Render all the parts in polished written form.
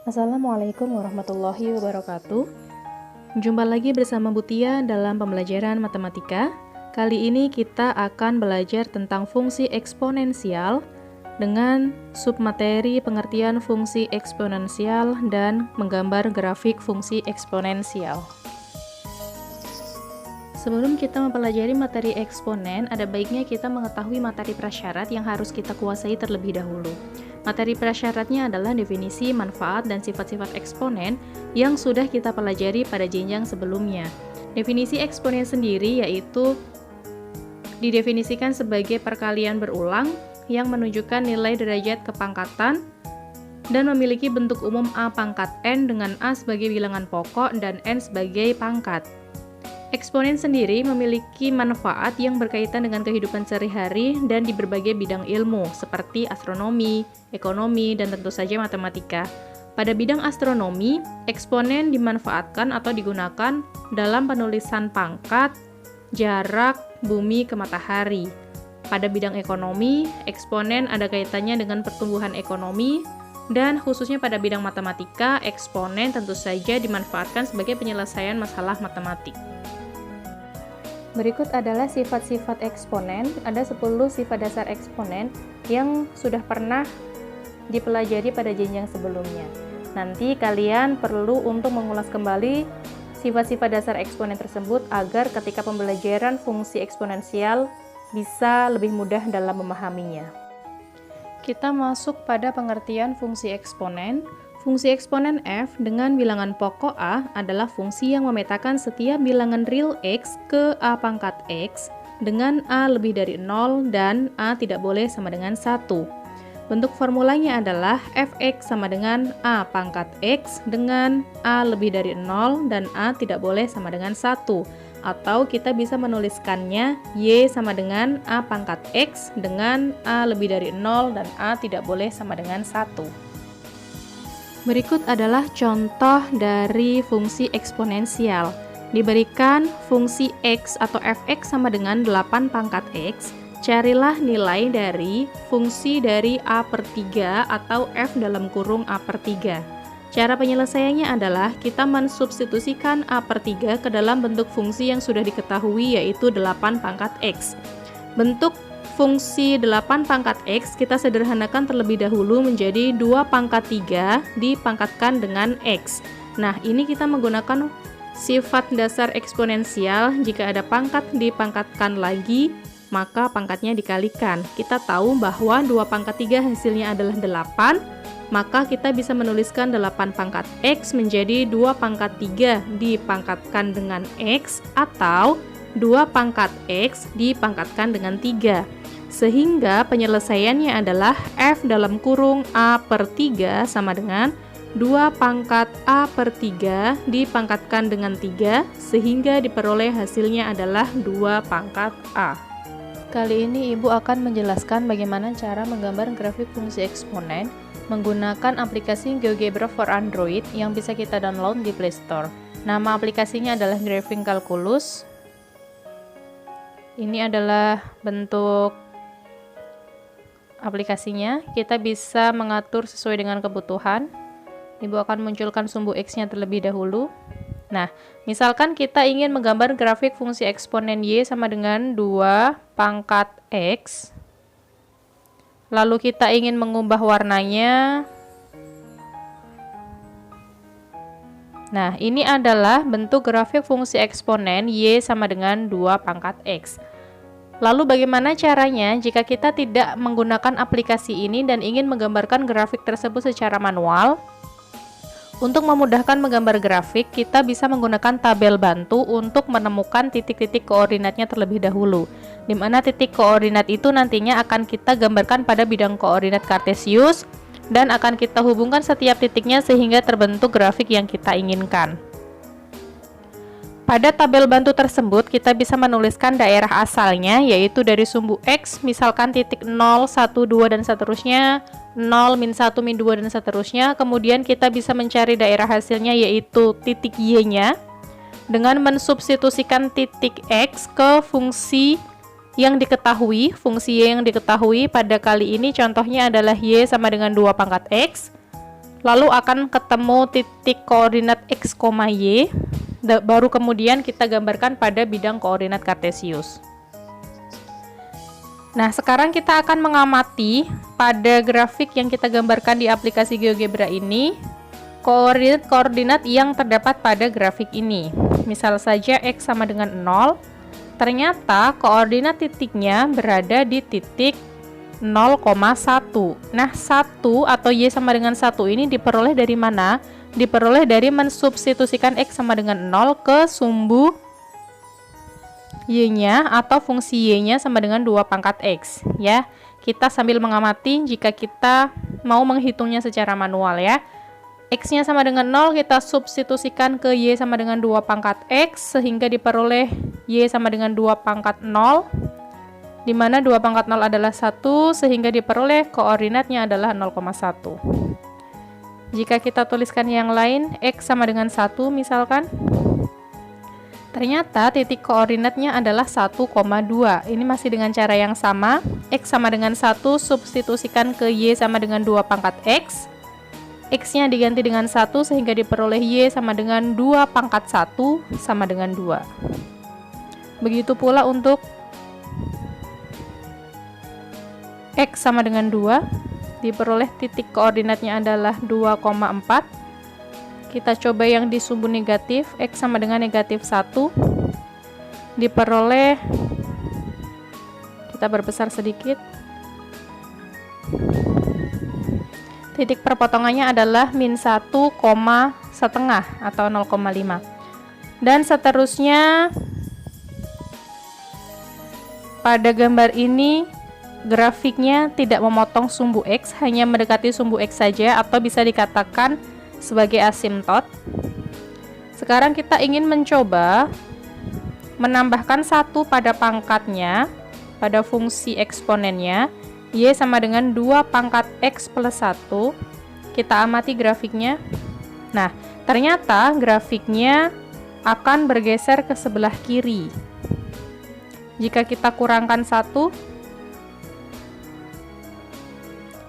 Assalamualaikum warahmatullahi wabarakatuh. Jumpa lagi bersama Butia dalam pembelajaran matematika. Kali ini kita akan belajar tentang fungsi eksponensial dengan submateri pengertian fungsi eksponensial dan menggambar grafik fungsi eksponensial. Sebelum kita mempelajari materi eksponen, ada baiknya kita mengetahui materi prasyarat yang harus kita kuasai terlebih dahulu. Materi prasyaratnya adalah definisi, manfaat, dan sifat-sifat eksponen yang sudah kita pelajari pada jenjang sebelumnya. Definisi eksponen sendiri yaitu didefinisikan sebagai perkalian berulang yang menunjukkan nilai derajat kepangkatan dan memiliki bentuk umum A pangkat N dengan A sebagai bilangan pokok dan N sebagai pangkat. Eksponen sendiri memiliki manfaat yang berkaitan dengan kehidupan sehari-hari dan di berbagai bidang ilmu, seperti astronomi, ekonomi, dan tentu saja matematika. Pada bidang astronomi, eksponen dimanfaatkan atau digunakan dalam penulisan pangkat, jarak, bumi ke matahari. Pada bidang ekonomi, eksponen ada kaitannya dengan pertumbuhan ekonomi, dan khususnya pada bidang matematika, eksponen tentu saja dimanfaatkan sebagai penyelesaian masalah matematik. Berikut adalah sifat-sifat eksponen. Ada 10 sifat dasar eksponen yang sudah pernah dipelajari pada jenjang sebelumnya. Nanti kalian perlu untuk mengulas kembali sifat-sifat dasar eksponen tersebut agar ketika pembelajaran fungsi eksponensial bisa lebih mudah dalam memahaminya. Kita masuk pada pengertian fungsi eksponen. Fungsi eksponen f dengan bilangan pokok a adalah fungsi yang memetakan setiap bilangan real x ke a pangkat x dengan a lebih dari 0 dan a tidak boleh sama dengan 1. Bentuk formulanya adalah fx sama dengan a pangkat x dengan a lebih dari 0 dan a tidak boleh sama dengan 1. Atau kita bisa menuliskannya y sama dengan a pangkat x dengan a lebih dari 0 dan a tidak boleh sama dengan 1. Berikut adalah contoh dari fungsi eksponensial. Diberikan fungsi x atau fx sama dengan 8 pangkat x, carilah nilai dari fungsi dari a per 3 atau f dalam kurung a per 3. Cara penyelesaiannya adalah kita mensubstitusikan a per 3 ke dalam bentuk fungsi yang sudah diketahui yaitu 8 pangkat x. Bentuk fungsi 8 pangkat x kita sederhanakan terlebih dahulu menjadi 2 pangkat 3 dipangkatkan dengan x. Nah, ini kita menggunakan sifat dasar eksponensial. Jika ada pangkat dipangkatkan lagi, maka pangkatnya dikalikan. Kita tahu bahwa 2 pangkat 3 hasilnya adalah 8, maka kita bisa menuliskan 8 pangkat x menjadi 2 pangkat 3 dipangkatkan dengan x atau 2 pangkat x dipangkatkan dengan 3. Sehingga penyelesaiannya adalah f dalam kurung a per 3 sama dengan 2 pangkat a per 3 dipangkatkan dengan 3 sehingga diperoleh hasilnya adalah 2 pangkat a. Kali ini Ibu akan menjelaskan bagaimana cara menggambar grafik fungsi eksponen menggunakan aplikasi GeoGebra for Android yang bisa kita download di Play Store. Nama aplikasinya adalah Graphing Calculus. Ini adalah bentuk aplikasinya. Kita bisa mengatur sesuai dengan kebutuhan. Ibu akan munculkan sumbu X-nya terlebih dahulu. Nah, misalkan kita ingin menggambar grafik fungsi eksponen Y sama dengan 2 pangkat X. Lalu kita ingin mengubah warnanya. Nah, ini adalah bentuk grafik fungsi eksponen Y sama dengan 2 pangkat X. Lalu bagaimana caranya jika kita tidak menggunakan aplikasi ini dan ingin menggambarkan grafik tersebut secara manual? Untuk memudahkan menggambar grafik, kita bisa menggunakan tabel bantu untuk menemukan titik-titik koordinatnya terlebih dahulu. Di mana titik koordinat itu nantinya akan kita gambarkan pada bidang koordinat kartesius dan akan kita hubungkan setiap titiknya sehingga terbentuk grafik yang kita inginkan. Pada tabel bantu tersebut, kita bisa menuliskan daerah asalnya, yaitu dari sumbu X, misalkan titik 0, 1, 2, dan seterusnya, 0, min 1, min 2, dan seterusnya. Kemudian kita bisa mencari daerah hasilnya, yaitu titik Y-nya, dengan mensubstitusikan titik X ke fungsi yang diketahui. Fungsi Y yang diketahui pada kali ini contohnya adalah Y sama dengan 2 pangkat X. lalu akan ketemu titik koordinat X, Y, baru kemudian kita gambarkan pada bidang koordinat kartesius. Nah, sekarang kita akan mengamati pada grafik yang kita gambarkan di aplikasi GeoGebra ini, koordinat-koordinat yang terdapat pada grafik ini. Misal saja X sama dengan 0, ternyata koordinat titiknya berada di titik 0,1. Nah, 1 atau Y sama dengan 1 ini diperoleh dari mana? Diperoleh dari mensubstitusikan X sama dengan 0 ke sumbu Y-nya atau fungsi Y-nya sama dengan 2 pangkat X. Ya, kita sambil mengamati jika kita mau menghitungnya secara manual ya. X-nya sama dengan 0, kita substitusikan ke Y sama dengan 2 pangkat X, sehingga diperoleh Y sama dengan 2 pangkat 0, di mana 2 pangkat 0 adalah 1, sehingga diperoleh koordinatnya adalah 0,1. Jika kita tuliskan yang lain, X sama dengan 1 misalkan, ternyata titik koordinatnya adalah 1,2. Ini masih dengan cara yang sama, X sama dengan 1, substitusikan ke Y sama dengan 2 pangkat X, X-nya diganti dengan 1 sehingga diperoleh Y sama dengan 2 pangkat 1 sama dengan 2. Begitu pula untuk X sama dengan 2, diperoleh titik koordinatnya adalah 2,4. Kita coba yang di sumbu negatif, X sama dengan negatif 1, diperoleh, kita berbesar sedikit, titik perpotongannya adalah min 1,5 atau 0,5. Dan seterusnya, pada gambar ini grafiknya tidak memotong sumbu X, hanya mendekati sumbu X saja, atau bisa dikatakan sebagai asimtot. Sekarang kita ingin mencoba menambahkan 1 pada pangkatnya, pada fungsi eksponennya, Y sama dengan 2 pangkat X plus 1. Kita amati grafiknya. Nah, ternyata grafiknya akan bergeser ke sebelah kiri. Jika kita kurangkan 1,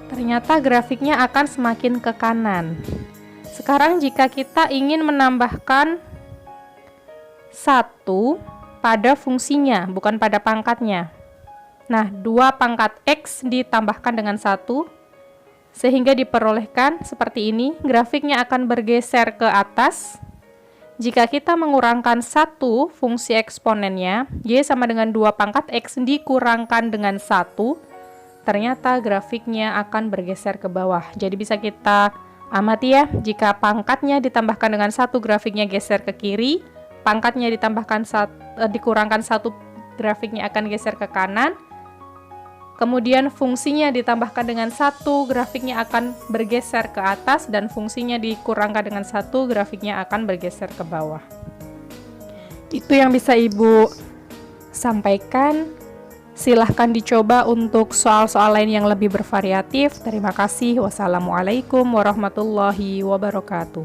ternyata grafiknya akan semakin ke kanan. Sekarang jika kita ingin menambahkan 1 pada fungsinya, bukan pada pangkatnya. Nah, 2 pangkat X ditambahkan dengan 1, sehingga diperolehkan seperti ini. Grafiknya akan bergeser ke atas. Jika kita mengurangkan 1 fungsi eksponennya, Y sama dengan 2 pangkat X dikurangkan dengan 1, ternyata grafiknya akan bergeser ke bawah. Jadi bisa kita amati ya, jika pangkatnya ditambahkan dengan 1, grafiknya geser ke kiri, pangkatnya dikurangkan 1, grafiknya akan geser ke kanan, kemudian fungsinya ditambahkan dengan 1, grafiknya akan bergeser ke atas, dan fungsinya dikurangkan dengan 1, grafiknya akan bergeser ke bawah. Itu yang bisa Ibu sampaikan. Silahkan dicoba untuk soal-soal lain yang lebih bervariatif. Terima kasih. Wassalamualaikum warahmatullahi wabarakatuh.